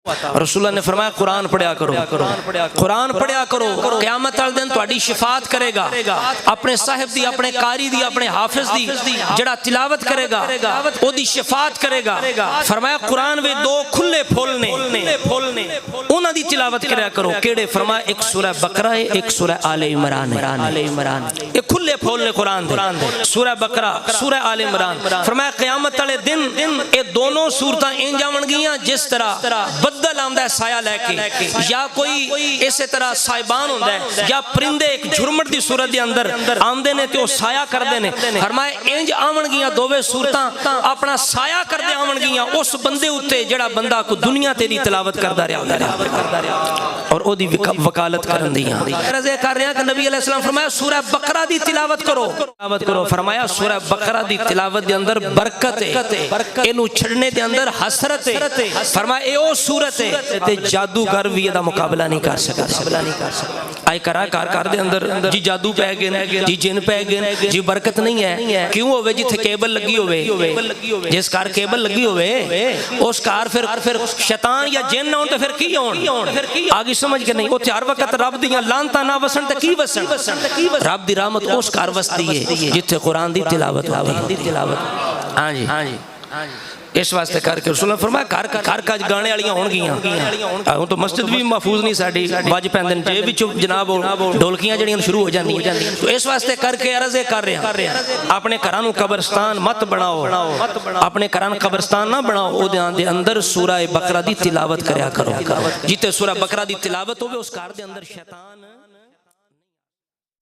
रसूलुल्लाह ने फरमाया कुरान पढ़िया करो, कुरान पढ़िया करो। क़यामत वाले दिन तुहाडी शिफात करेगा अपने साहिब दी, अपने कारी दी, अपने हाफिज दी, जड़ा तिलावत करेगा ओदी शिफात करेगा। फरमाया कुरान वे दो खुले फुल ने, उन्हां दी तिलावत करया करो। केड़े? फरमाया एक सूरह बकरा है, एक सूरह आले इमरान है। ये खुले फुल ने कुरान दे, सूरह बकरा, सूरह आले इमरान। फरमाया क़यामत वाले दिन ये दोनों सूरतां इंज आवणगियां जिस तरह बदल आंदा है साया लेके, या कोई इसे तरह साहिबान होंदा है, या परिंदे एक झुरमट दी सूरत दे अंदर आंदे ने ते ओ साया करदे ने। फरमाया इंज आवणगियां दोवें सूरतां अपना साया करदे आवणगियां उस बंदे उत्ते जेड़ा बंदा को दुनिया तेरी तिलावत करदा रहा और ओदी वकालत करन दियां। अर्ज़ कर रहे हैं कि नबी अलैहि सलाम फरमाया सूरह बकरा दी तिलावत करो। फरमाया सूरह बकरा दी तिलावत दे अंदर बरकत है, इनू छड़ने दे अंदर हसरत है। फरमाया ए ओ सूरत है ते जादूगर भी इहदा मुकाबला नहीं कर सकदा। आई करा कार दे अंदर जी जादू पै गए, जी जिन पै गए, जी बरकत नहीं है। क्यों होवे? जिथे केबल लगी होवे, जिस कार केबल लगी होवे उस कार फिर शैतान या जिन आउण ते फिर की आउण आगे समझ के नहीं। उत्थे हर वक्त रब दियां लानतां ना वसन ते की वसन? रब दी रहमत उस कार वसदी है जिथे कुरान दी तिलावत होती। हां जी, इस वास्ते करके रसूल फरमाया घर काज गाने वालियां होणगियां। हुण तो मस्जिद भी महफूज नहीं साडी, बज पैंदे ने जेब विचों जनाब ढोलकियां जड़ियां शुरू हो जांदियां। तो इस वास्ते करके अर्ज़ कर रहे हैं अपने घरां नूं कब्रिस्तान मत बनाओ, अपने घरां नूं कब्रिस्तान ना बनाओ। ओदे दे अंदर सूरह बकरा दी तिलावत करया करो। जिथे सूरह बकरा दी तिलावत होवे उस घर दे अंदर शैतान